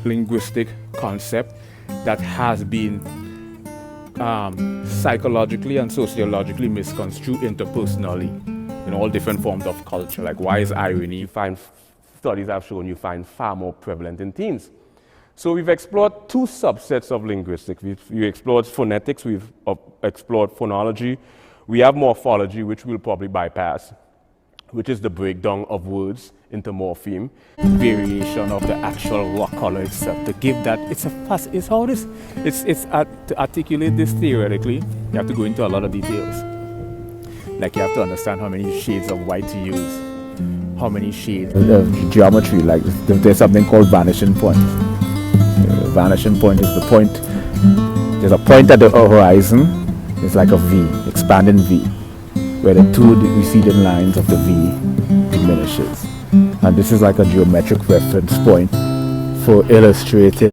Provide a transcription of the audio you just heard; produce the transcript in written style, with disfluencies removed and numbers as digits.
linguistic concept that has been psychologically and sociologically misconstrued interpersonally in all different forms of culture. Like, why is irony, studies have shown you find far more prevalent in teens. So we've explored two subsets of linguistics. We've explored phonetics, we've explored phonology. We have morphology, which we'll probably bypass, which is the breakdown of words into morpheme, variation of the actual rock color itself. To give that, to articulate this theoretically, you have to go into a lot of details. Like, you have to understand how many shades of white to use, how many shades of geometry. Like, there's something called vanishing point. Vanishing point is the point, there's a point at the horizon, it's like a V, expanding V, where the two receding lines of the V diminishes. And this is like a geometric reference point for illustrating